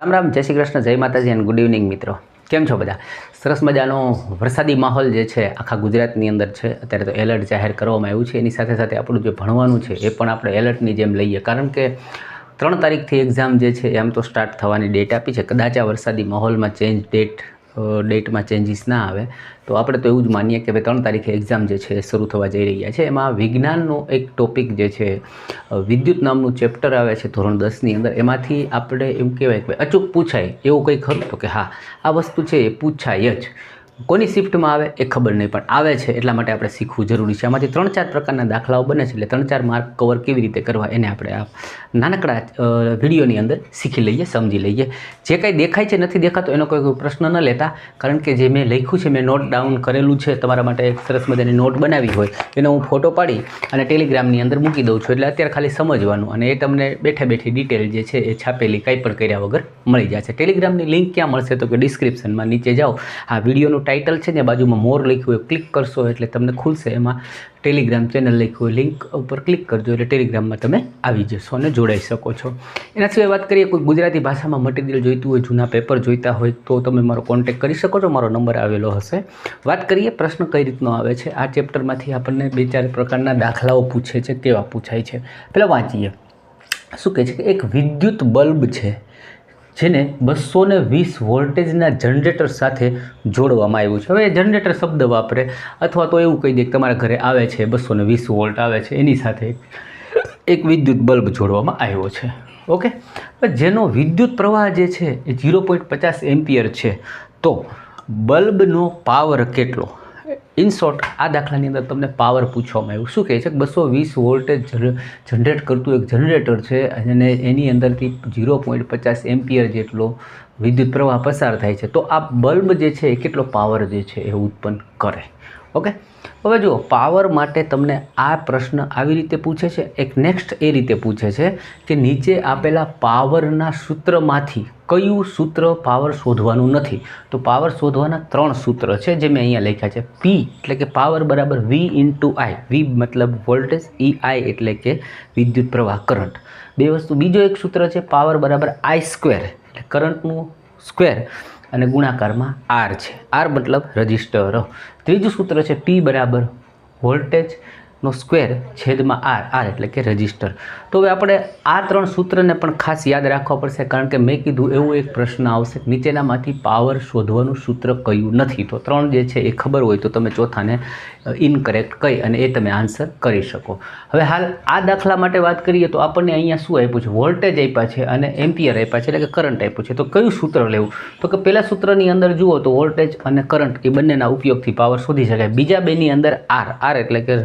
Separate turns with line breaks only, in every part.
રામ રામ, જય શ્રી કૃષ્ણ, જય માતાજી અને ગુડ ઇવનિંગ મિત્રો. કેમ છો બધા? સરસ મજાનો વરસાદી માહોલ જે છે આખા ગુજરાતની અંદર છે. અત્યારે તો એલર્ટ જાહેર કરવામાં આવ્યું છે. એની સાથે સાથે આપણું જે ભણવાનું છે એ પણ આપણે એલર્ટની જેમ લઈએ, કારણ કે 3 તારીખથી એક્ઝામ જે છે એમ તો સ્ટાર્ટ થવાની ડેટ આપી છે. કદાચ આ વરસાદી માહોલમાં ડેટમાં ચેન્જીસ ના આવે તો આપણે તો એવું જ માનીએ કે ભાઈ 3 તારીખે એક્ઝામ જે છે એ શરૂ થવા જઈ રહ્યા છે. એમાં વિજ્ઞાનનો એક ટોપિક જે છે વિદ્યુત નામનું ચેપ્ટર આવે છે ધોરણ 10ની અંદર. એમાંથી આપણે એમ કહેવાય કે અચૂક પૂછાય એવું કંઈ ખરું તો કે હા, આ વસ્તુ છે એ પૂછાય જ. કોની શિફ્ટમાં આવે એ ખબર નહીં, પણ આવે છે એટલા માટે આપણે શીખવું જરૂરી છે. આમાંથી 3-4 પ્રકારના દાખલાઓ બને છે, એટલે 3-4 માર્ક કવર કેવી રીતે કરવા એને આપણે આ નાનકડા વિડીયોની અંદર શીખી લઈએ, સમજી લઈએ. જે કાંઈ દેખાય છે નથી દેખાતો એનો કોઈ પ્રશ્ન ન લેતા, કારણ કે જે મેં લખ્યું છે, મેં નોટ ડાઉન કરેલું છે, તમારા માટે એક સરસ મજાની નોટ બનાવી હોય એનો હું ફોટો પાડી અને ટેલિગ્રામની અંદર મૂકી દઉં છું. એટલે અત્યારે ખાલી સમજવાનું, અને એ તમને બેઠે બેઠી ડિટેલ જે છે એ છાપેલી કાંઈ પણ કર્યા વગર મળી જશે. ટેલિગ્રામની લિંક ક્યાં મળશે તો કે ડિસ્ક્રિપ્શનમાં નીચે જાઓ, આ વિડીયોનું ટાઇટલ છે ને બાજુમાં મોર લખ્યું હોય, ક્લિક કરશો એટલે તમને ખુલશે. એમાં ટેલિગ્રામ ચેનલ લખ્યું હોય, લિંક ઉપર ક્લિક કરજો એટલે ટેલિગ્રામમાં તમે આવી જશો અને જોડાઈ શકો છો. એના સિવાય વાત કરીએ, કોઈ ગુજરાતી ભાષામાં મટીરિયલ જોઈતું હોય, જૂના પેપર જોઈતા હોય તો તમે મારો કોન્ટેક્ટ કરી શકો છો. મારો નંબર આવેલો હશે. વાત કરીએ પ્રશ્ન કઈ રીતનો આવે છે. આ ચેપ્ટરમાંથી આપણને 2-4 પ્રકારના દાખલાઓ પૂછે છે. કેવા પૂછાય છે પહેલાં વાંચીએ. શું કહે છે કે એક વિદ્યુત બલ્બ છે જેને 220 વોલ્ટેજના જનરેટર સાથે જોડવામાં આવ્યું છે. હવે એ જનરેટર શબ્દ વાપરે, અથવા તો એવું કહી દે કે તમારા ઘરે આવે છે 220 વોલ્ટ આવે છે, એની સાથે એક વિદ્યુત બલ્બ જોડવામાં આવ્યો છે. ઓકે, જેનો વિદ્યુત પ્રવાહ જે છે એ 0.50 એમ્પિયર છે, તો બલ્બનો પાવર કેટલો? ઇન શોર્ટ, આ દાખલાની અંદર તમને પાવર પૂછવામાં આવ્યું. શું કહે છે કે 220 વોલ્ટેજ જનરેટ કરતું એક જનરેટર છે અને એની અંદરથી 0.50 એમ્પિયર જેટલો વિદ્યુત પ્રવાહ પસાર થાય છે. તો આ બલ્બ જે છે એ કેટલો પાવર જે છે એ ઉત્પન્ન કરે. ઓકે, હવે જુઓ, પાવર માટે તમને આ પ્રશ્ન આવી રીતે પૂછે છે. એક નેક્સ્ટ એ રીતે પૂછે છે કે નીચે આપેલા પાવરના સૂત્રમાંથી કયું સૂત્ર પાવર શોધવાનું નથી? તો પાવર શોધવાના 3 સૂત્ર છે જે મેં અહીંયા લખ્યા છે. P એટલે કે પાવર બરાબર V ઇન્ટુ I. V મતલબ વોલ્ટેજ, I એટલે કે વિદ્યુત પ્રવાહ, કરંટ. બે વસ્તુ. બીજો એક સૂત્ર છે પાવર બરાબર I સ્ક્વેર, એટલે કરંટનું સ્ક્વેર અને ગુણાકારમાં R છે. R મતલબ રજિસ્ટર. ત્રીજું સૂત્ર છે P બરાબર વોલ્ટેજનો સ્ક્વેર છેદમાં R એટલે કે રજિસ્ટર. તો હવે આપણે આ 3 સૂત્રને પણ ખાસ યાદ રાખવા પડશે, કારણ કે મેં કીધું એવું એક પ્રશ્ન આવશે નીચેનામાંથી પાવર શોધવાનું સૂત્ર કયું નથી. તો 3 જે છે એ ખબર હોય તો તમે ચોથાને ઇનકરેક્ટ કહી અને એ તમે આન્સર કરી શકો. હવે હાલ આ દાખલા માટે વાત કરીએ તો આપણને અહીંયા શું આપ્યું છે? વોલ્ટેજ આપ્યા છે અને એમ્પિયર આપ્યા છે, એટલે કે કરંટ આપ્યું છે. તો કયું સૂત્ર લેવું? તો કે પહેલા સૂત્રની અંદર જુઓ તો વોલ્ટેજ અને કરંટ એ બંનેના ઉપયોગથી પાવર શોધી શકાય. બીજા બેની અંદર R એટલે કે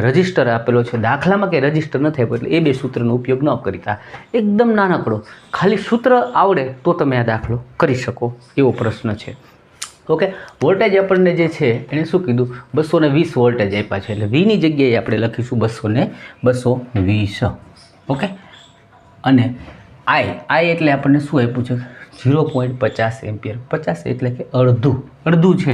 રજિસ્ટર આપેલો છે. દાખલામાં કે રજિસ્ટર નથી આપ્યો, એટલે એ 2 સૂત્રનો ઉપયોગ ન કરતા. એકદમ નાનકડો, ખાલી સૂત્ર આવડે તો તમે આ દાખલો કરી શકો એવો પ્રશ્ન છે. ઓકે, વોલ્ટેજ આપણને જે છે એણે શું કીધું? 220 વોલ્ટેજ આપ્યા છે, એટલે Vની જગ્યાએ આપણે લખીશું 220. ઓકે, અને I એટલે આપણને શું આપ્યું છે? 0.50 એમ્પિયર. 50 એટલે કે અડધું છે.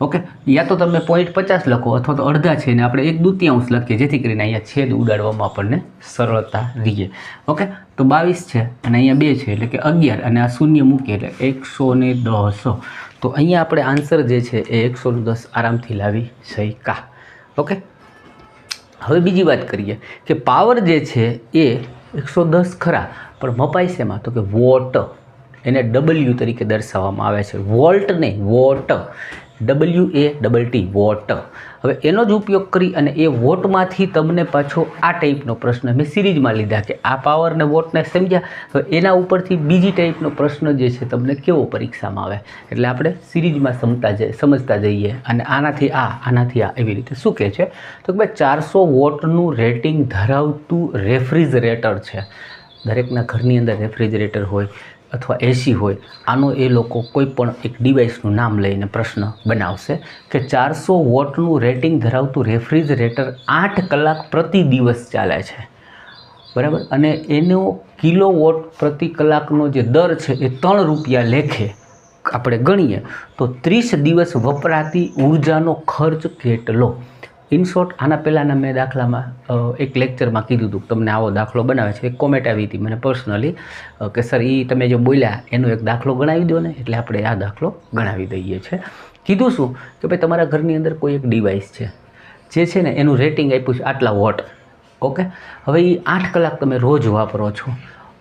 ઓકે, યા તો તમે 0.50 લખો અથવા તો અડધા છે ને આપણે 1/2 લખીએ, જેથી કરીને અહીંયા છેદ ઉડાડવામાં આપણને સરળતા રહીએ. ઓકે, તો 22 છે અને અહીંયા 2 છે એટલે કે 11, અને આ શૂન્ય મૂકીએ એટલે 110. તો અહીંયા આપણે આન્સર જે છે એ 110 આરામથી લાવી શક્યા. ઓકે, હવે બીજી વાત કરીએ કે પાવર જે છે એ 110 ખરા, પણ મપાય શેમાં? તો કે વોટ. એને W તરીકે દર્શાવવામાં આવે છે, વોલ્ટ નહીં, વોટ. WATT, vote. હવે એનો જ ઉપયોગ કરી અને એ વોટમાંથી તમને પાછો આ ટાઈપનો પ્રશ્ન મેં સિરીઝમાં લીધા કે આ પાવર ને વોટને સમજ્યા. હવે એના ઉપરથી બીજી ટાઈપનો પ્રશ્ન જે છે તમને કેવો પરીક્ષામાં આવે, એટલે આપણે સિરીઝમાં સમજતા જઈએ. અને આનાથી આ એવી રીતે. શું કહે છે? તો કે ભાઈ 400 વોટનું રેટિંગ ધરાવતું રેફ્રિજરેટર છે. દરેકના ઘરની અંદર રેફ્રિજરેટર હોય અથવા AC હોય. આનો એ લોકો કોઈ પણ એક ડિવાઇસનું નામ લઈને પ્રશ્ન બનાવશે કે 400 વોટનું રેટિંગ ધરાવતું રેફ્રિજરેટર 8 કલાક પ્રતિ દિવસ ચાલે છે, બરાબર. અને એનો કિલોવોટ પ્રતિ કલાકનો જે દર છે એ 3 રૂપિયા લેખે આપણે ગણીએ તો 30 દિવસ વપરાતી ઉર્જાનો ખર્ચ કેટલો? ઇન શોર્ટ આના પહેલાંના મેં દાખલામાં એક લેક્ચરમાં કીધું હતું કે તમને આવો દાખલો બનાવે છે. એક કોમેન્ટ આવી હતી મને પર્સનલી કે સર એ તમે જે બોલ્યા એનો એક દાખલો ગણાવી દો ને, એટલે આપણે આ દાખલો ગણાવી દઈએ છીએ. કીધું શું કે ભાઈ તમારા ઘરની અંદર કોઈ એક ડિવાઇસ છે જે છે ને એનું રેટિંગ આપ્યું છે આટલા વોટ. ઓકે, હવે એ 8 કલાક તમે રોજ વાપરો છો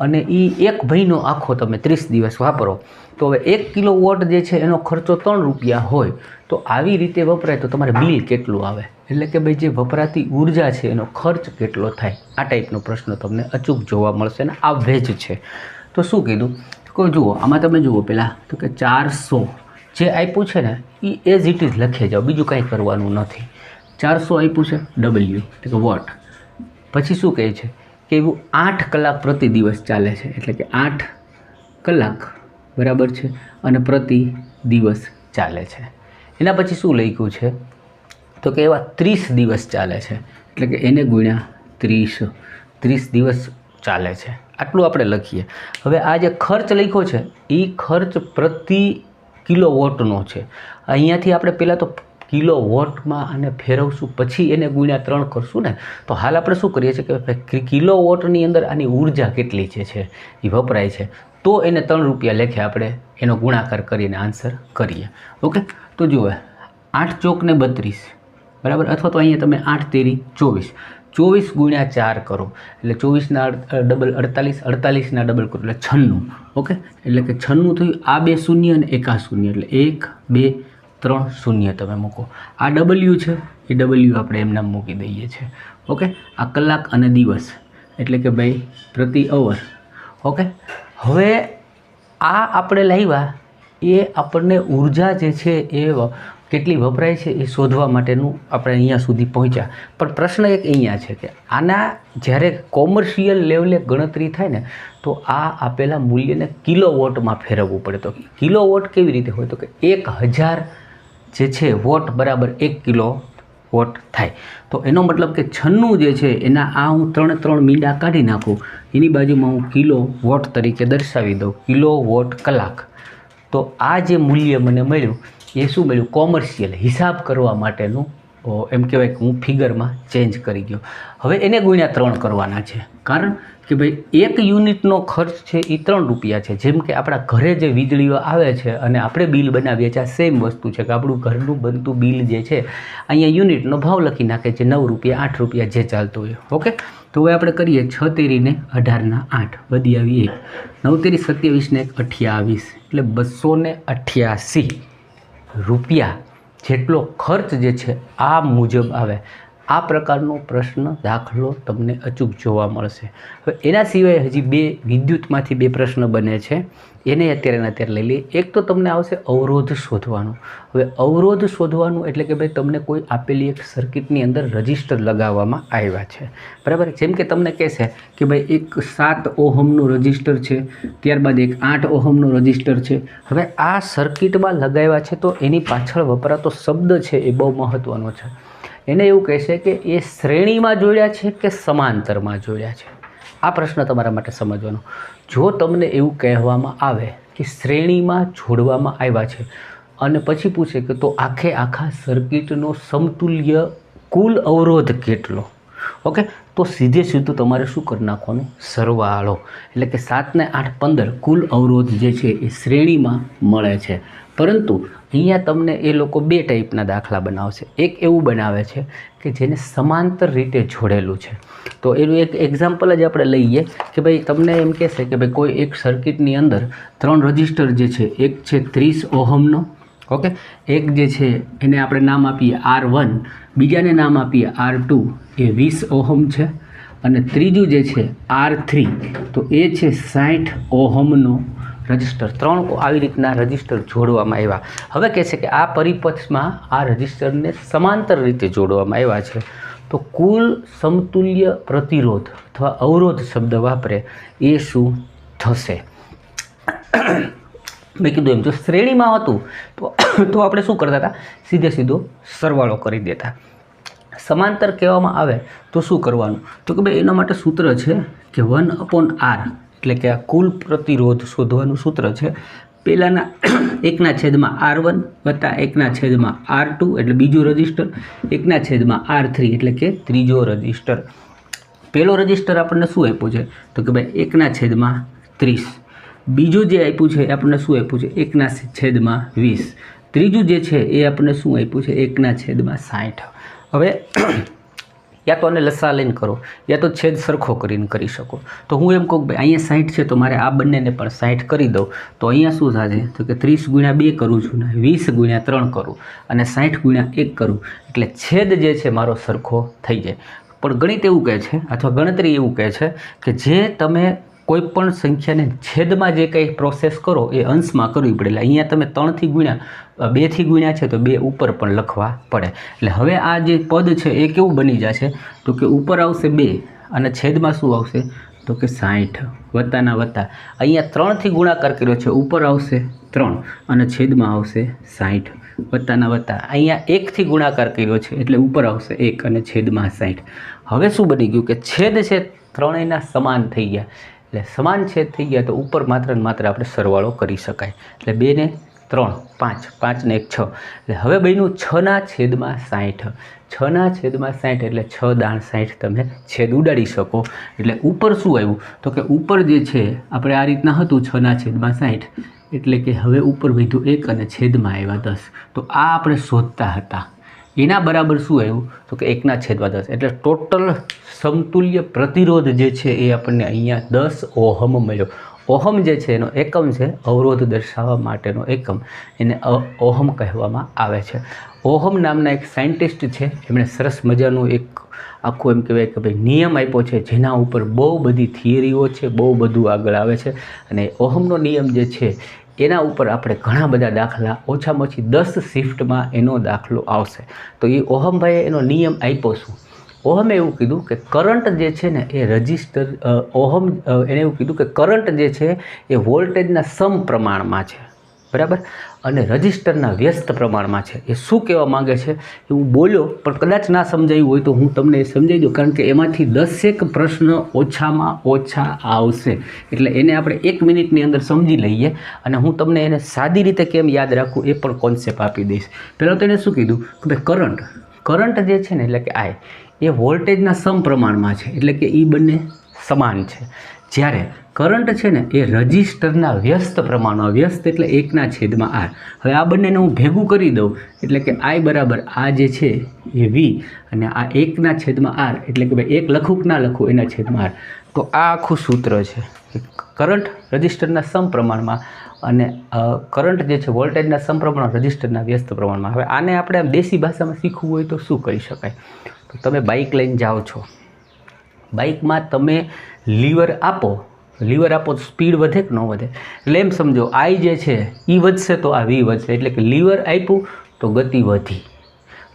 અને એ એક મહિનો આખો તમે 30 દિવસ વાપરો, તો હવે 1 કિલો વોટ જે છે એનો ખર્ચો 3 રૂપિયા હોય, તો આવી રીતે વપરાય તો તમારે બિલ કેટલું આવે, એટલે કે ભાઈ જે વપરાતી ઉર્જા છે એનો ખર્ચ કેટલો થાય. આ ટાઈપનો પ્રશ્ન તમને અચૂક જોવા મળશે ને આ વેજ છે. તો શું કીધું કે જુઓ આમાં તમે જુઓ પહેલાં તો કે 400 જે આપ્યું છે ને એ એઝ ઇટ ઇઝ લખી જાઓ, બીજું કાંઈ કરવાનું નથી. 400 આપ્યું છે ડબલ્યુ એટલે કે વોટ. પછી શું કહે છે કે એવું 8 કલાક પ્રતિ દિવસ ચાલે છે, એટલે કે 8 કલાક બરાબર છે અને પ્રતિ દિવસ ચાલે છે. એના પછી શું લખ્યું છે તો કે એવા 30 દિવસ ચાલે છે, એટલે કે એને ગુણ્યા 30 દિવસ ચાલે છે. આટલું આપણે લખીએ. હવે આ જે ખર્ચ લખ્યો છે એ ખર્ચ પ્રતિ કિલો વોટનો છે. અહીંયાથી આપણે પહેલાં તો કિલો વોટમાં આને ફેરવશું, પછી એને ગુણ્યા 3 કરશું ને, તો હાલ આપણે શું કરીએ છીએ કે કિલો વોટની અંદર આની ઉર્જા કેટલી છે એ વપરાય છે, તો એને 3 રૂપિયા લેખે આપણે એનો ગુણાકાર કરીને આન્સર કરીએ. ઓકે, તો જુઓ 8 ચોક ને 32 બરાબર, અથવા તો અહીંયા તમે 8 તેરી 24, 24 ગુણ્યા 4 કરો એટલે 24ના ડબલ 48, 48ના ડબલ કરો એટલે 96. ઓકે, એટલે કે 96 થયું. આ 2 શૂન્ય અને 1 શૂન્ય એટલે 1 2 3 શૂન્ય તમે મૂકો. આ ડબલ્યુ છે એ ડબલ્યુ આપણે એમનામ મૂકી દઈએ છીએ. ઓકે, આ કલાક અને દિવસ એટલે કે ભાઈ પ્રતિ અવર. ઓકે, હવે આ આપણે લાવ્યા એ આપણને ઉર્જા જે છે એ કેટલી વપરાય છે એ શોધવા માટેનું આપણે અહીંયા સુધી પહોંચ્યા. પણ પ્રશ્ન એક અહીંયા છે કે આના જ્યારે કોમર્શિયલ લેવલે ગણતરી થાય ને તો આ આપેલા મૂલ્યને કિલો વોટમાં ફેરવવું પડે. તો કિલો વોટ કેવી રીતે હોય તો કે 1000 જે છે વોટ બરાબર 1 કિલો વોટ થાય. તો એનો મતલબ કે 96 જે છે એના આ હું 3 મીંડા કાઢી નાખું, એની બાજુમાં હું કિલો વોટ તરીકે દર્શાવી દઉં, કિલો વોટ કલાક. તો આ જે મૂલ્ય મને મળ્યું એ શું મળ્યું, કોમર્શિયલ હિસાબ કરવા માટેનું એમ કહેવાય કે હું ફિગરમાં ચેન્જ કરી ગયો. હવે એને ગુણ્યા 3 કરવાના છે, કારણ કે ભાઈ 1 યુનિટનો ખર્ચ છે એ 3 રૂપિયા છે. જેમ કે આપણા ઘરે જે વીજળીઓ આવે છે અને આપણે બિલ બનાવીએ છીએ, આ સેમ વસ્તુ છે કે આપણું ઘરનું બનતું બિલ જે છે અહીંયા યુનિટનો ભાવ લખી નાખે છે, 9 રૂપિયા 8 રૂપિયા જે ચાલતું હોય. ઓકે, તો હવે આપણે કરીએ 6 તેરીને 18 ના 8 વધી આવી 1, 9 તેરી 27 ને 28 એટલે 288 રૂપિયા જેટલો ખર્ચ જે છે આ મુજબ આવે. આ પ્રકારનો પ્રશ્ન દાખલો તમને અચૂક જોવા મળશે. હવે એના સિવાય હજી 2 વિદ્યુતમાંથી 2 પ્રશ્ન બને છે, એને અત્યારે લઈ લઈએ. એક તો તમને આવશે અવરોધ શોધવાનું. હવે અવરોધ શોધવાનું એટલે કે ભાઈ તમને કોઈ આપેલી એક સર્કિટની અંદર રજિસ્ટર લગાવવામાં આવ્યા છે બરાબર. જેમ કે તમને કહેશે કે ભાઈ એક 7 ઓહમનું રજિસ્ટર છે, ત્યારબાદ એક 8 ઓહમનું રજિસ્ટર છે. હવે આ સર્કિટમાં લગાવ્યા છે તો એની પાછળ વપરાતો શબ્દ છે એ બહુ મહત્ત્વનો છે. એને એવું કહેશે કે એ શ્રેણીમાં જોડ્યા છે કે સમાંતરમાં જોડ્યા છે. આ પ્રશ્ન તમારા માટે સમજવાનો. જો તમને એવું કહેવામાં આવે કે શ્રેણીમાં જોડવામાં આવ્યા છે અને પછી પૂછે કે તો આખા સર્કિટનો સમતુલ્ય કુલ અવરોધ કેટલો, ઓકે, તો સીધું તમારે શું કરી નાખવાનું, સરવાળો. એટલે કે 7 ને 8 15 કુલ અવરોધ જે છે એ શ્રેણીમાં મળે છે. પરંતુ અહીંયા તમને એ લોકો 2 ટાઈપના દાખલા બનાવશે. એક એવું બનાવે છે કે જેને સમાંતર રીતે જોડેલું છે. તો એનું એક એક્ઝામ્પલ જ આપણે લઈએ કે ભાઈ તમને એમ કહેશે કે ભાઈ કોઈ એક સર્કિટની અંદર 3 રજિસ્ટર જે છે, એક છે 30 ઓહમનો, ઓકે, એક જે છે એને આપણે નામ આપીએ R1, બીજાને નામ આપીએ R2, એ 20 ઓહમ છે, અને ત્રીજું જે છે R3 તો એ છે 60 ઓહમનો રજિસ્ટર. 3 આવી રીતના રજિસ્ટર જોડવામાં આવ્યા. હવે કહે છે કે આ પરિપથમાં આ રજિસ્ટરને સમાંતર રીતે જોડવામાં આવ્યા છે, તો કુલ સમતુલ્ય પ્રતિરોધ અથવા અવરોધ શબ્દ વાપરે એ શું થશે. મેં કીધું એમ જો શ્રેણીમાં હતું તો આપણે શું કરતા હતા, સીધો સરવાળો કરી દેતા. સમાંતર કહેવામાં આવે તો શું કરવાનું, તો કે ભાઈ એના માટે સૂત્ર છે કે 1/r, એટલે કે આ કુલ પ્રતિરોધ શોધવાનું સૂત્ર છે પહેલાંના 1/R1 વત્તા 1/R2 એટલે બીજું રજિસ્ટર, 1/R3 એટલે કે ત્રીજો રજિસ્ટર. પહેલો રજિસ્ટર આપણને શું આપ્યું છે તો કે ભાઈ 1/30. બીજું જે આપ્યું છે એ આપણને શું આપ્યું છે 1/20. ત્રીજું જે છે એ આપણને શું આપ્યું છે 1/60. હવે યા તો આને લસા લઈને કરો યા તો છેદ સરખો કરીને કરી શકો. તો હું એમ કહું કે ભાઈ અહીંયા 60 છે તો મારે આ બંનેને પણ 60 કરી દઉં. તો અહીંયા શું થશે તો કે 30 × 2 કરું છું ને 20 × 3 કરું અને 60 × 1 કરું એટલે છેદ જે છે મારો સરખો થઈ જાય. પણ ગણિત એવું કહે છે અથવા ગણતરી એવું કહે છે કે જે તમે કોઈ પણ સંખ્યાને છેદમાં જે કંઈ પ્રોસેસ કરો એ અંશમાં કરવી પડે. એટલે અહીંયા તમે 3થી ગુણ્યા 2થી ગુણ્યા છે તો 2 ઉપર પણ લખવા પડે. એટલે હવે આ જે પદ છે એ કેવું બની જશે તો કે ઉપર આવશે 2 અને છેદમાં શું આવશે તો કે 60 વત્તાના વત્તા. અહીંયા 3થી ગુણાકાર કર્યો છે ઉપર આવશે 3 અને છેદમાં આવશે 60 વત્તાના વત્તા. અહીંયા 1થી ગુણાકાર કર્યો છે એટલે ઉપર આવશે 1 અને છેદમાં 60. હવે શું બની ગયું કે છેદ છે ત્રણેયના સમાન થઈ ગયા. એટલે સમાન છેદ થઈ ગયા તો ઉપર માત્ર ને માત્ર આપણે સરવાળો કરી શકાય. એટલે 2 ને 3 5, 5 ને 1 6. એટલે હવે બન્યું 6/60. 6/60 એટલે 6 દાણ 60 તમે છેદ ઉડાડી શકો. એટલે ઉપર શું આવ્યું તો કે ઉપર જે છે આપણે આ રીતના હતું 6/60 એટલે કે હવે ઉપર વધ્યું 1 અને છેદમાં આવ્યા 10. તો આ આપણે શોધતા હતા એના બરાબર શું આવ્યું તો કે 1/10. એટલે ટોટલ સમતુલ્ય પ્રતિરોધ જે છે એ આપણને અહીંયા 10 ઓહમ મળ્યો. ઓહમ જે છે એનો એકમ છે અવરોધ દર્શાવવા માટેનો એકમ, એને ઓહમ કહેવામાં આવે છે. ઓહમ નામના એક સાયન્ટિસ્ટ છે, એમણે સરસ મજાનું એક આખું એમ કહેવાય કે ભાઈ નિયમ આપ્યો છે જેના ઉપર બહુ બધી થિયરીઓ છે, બહુ બધું આગળ આવે છે. અને ઓહમનો નિયમ જે છે એના ઉપર આપણે ઘણા બધા દાખલા ઓછામાં ઓછી 10 શિફ્ટમાં એનો દાખલો આવશે. તો એ ઓહમભાઈએ એનો નિયમ આપ્યો શું? ઓહમે એવું કીધું કે કરંટ જે છે ને એ રજિસ્ટર એણે એવું કીધું કે કરંટ જે છે એ વોલ્ટેજના સમપ્રમાણમાં છે, બરાબર, અને રજિસ્ટરના વ્યસ્ત પ્રમાણમાં છે. એ શું કહેવા માંગે છે એ હું બોલ્યો પણ કદાચ ના સમજાયું હોય તો હું તમને એ સમજાવી દઉં, કારણ કે એમાંથી 10 પ્રશ્ન ઓછામાં ઓછા આવશે. એટલે એને આપણે 1 મિનિટની અંદર સમજી લઈએ અને હું તમને એને સાદી રીતે કેમ યાદ રાખું એ પણ કોન્સેપ્ટ આપી દઈશ. પહેલાં તો એને શું કીધું કે ભાઈ કરંટ જે છે ને એટલે કે આઈ એ વોલ્ટેજના સમપ્રમાણમાં છે, એટલે કે એ બંને સમાન છે. જ્યારે કરંટ છે ને એ રજિસ્ટરના વ્યસ્ત પ્રમાણમાં, વ્યસ્ત એટલે 1/R. હવે આ બંનેને હું ભેગું કરી દઉં એટલે કે I બરાબર આ જે છે એ V અને આ 1/R એટલે કે ભાઈ 1 લખું કે ના લખું એના છેદમાં R. તો આ આખું સૂત્ર છે. કરંટ રજિસ્ટરના સમપ્રમાણમાં અને કરંટ જે છે વોલ્ટેજના સમપ્રમાણમાં, રજિસ્ટરના વ્યસ્ત પ્રમાણમાં. હવે આને આપણે દેશી ભાષામાં શીખવું હોય તો શું કરી શકાય? તો તમે બાઇક લઈને જાઓ છો, બાઇકમાં તમે લીવર આપો તો સ્પીડ વધે કે ન વધે? એટલે એમ સમજો I જે છે એ વધશે તો આ V વધશે, એટલે કે લીવર આપ્યું તો ગતિ વધી.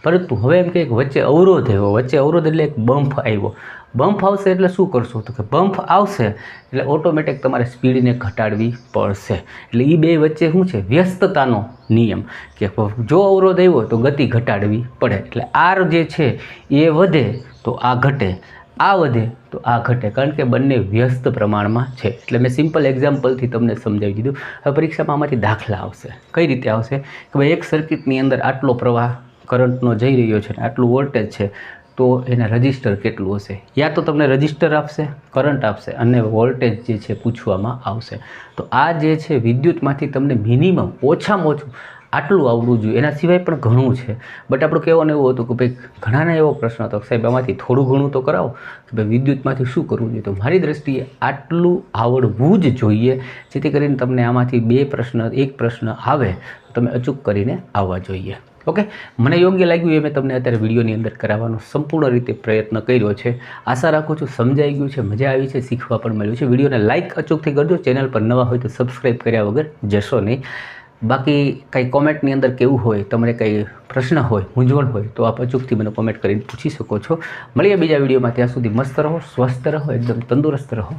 પરંતુ હવે એમ કે વચ્ચે અવરોધ આવ્યો, વચ્ચે અવરોધ એટલે એક બમ્પ આવ્યો. બમ્પ આવશે એટલે શું કરશો તો કે બમ્પ આવશે એટલે ઓટોમેટિક તમારે સ્પીડને ઘટાડવી પડશે. એટલે એ બે વચ્ચે શું છે વ્યસ્તતાનો નિયમ, કે જો અવરોધ આવ્યો તો ગતિ ઘટાડવી પડે. એટલે R જે છે એ વધે તો આ ઘટે, આ વધે તો આ ઘટે, કારણ કે બંને વ્યસ્ત પ્રમાણમાં છે. એટલે મેં સિમ્પલ એક્ઝામ્પલથી તમને સમજાવી દીધું. હવે પરીક્ષામાં આમાંથી દાખલા આવશે. કઈ રીતે આવશે કે ભાઈ એક સર્કિટની અંદર આટલો પ્રવાહ કરંટનો જઈ રહ્યો છે, આટલું વોલ્ટેજ છે, તો એના રજિસ્ટર કેટલું હશે? યા તો તમને રજિસ્ટર આપશે, કરંટ આપશે અને વોલ્ટેજ જે છે પૂછવામાં આવશે. તો આ જે છે વિદ્યુતમાંથી તમને મિનિમમ ઓછામાં ઓછું આટલું આવડવું જોઈએ. એના સિવાય પણ ઘણું છે, બટ આપણું કહેવાનું એવું હતું કે ભાઈ ઘણાના એવો પ્રશ્ન હતો સાહેબ આમાંથી થોડું ઘણું તો કરાવો, કે ભાઈ વિદ્યુતમાંથી શું કરવું જોઈએ? તો મારી દ્રષ્ટિએ આટલું આવડવું જ જોઈએ, જેથી કરીને તમને આમાંથી 2 પ્રશ્ન 1 પ્રશ્ન આવે તો તમે અચૂક કરીને આવવા જોઈએ. ઓકે, મને યોગ્ય લાગ્યું એ મેં તમને અત્યારે વિડીયોની અંદર કરાવવાનો સંપૂર્ણ રીતે પ્રયત્ન કર્યો છે. આશા રાખું છું સમજાઈ ગયું છે, મજા આવી છે, શીખવા પણ મળ્યું છે. વિડીયોને લાઇક અચૂકથી કરજો, ચેનલ પર નવા હોય તો સબસ્ક્રાઈબ કર્યા વગર જશો નહીં. બાકી કંઈ કોમેન્ટની અંદર કેવું હોય, તમારે કંઈ પ્રશ્ન હોય, મૂંઝવણ હોય તો આપ અચૂકથી મને કોમેન્ટ કરીને પૂછી શકો છો. મળીએ બીજા વિડીયોમાં, ત્યાં સુધી મસ્ત રહો, સ્વસ્થ રહો, એકદમ તંદુરસ્ત રહો.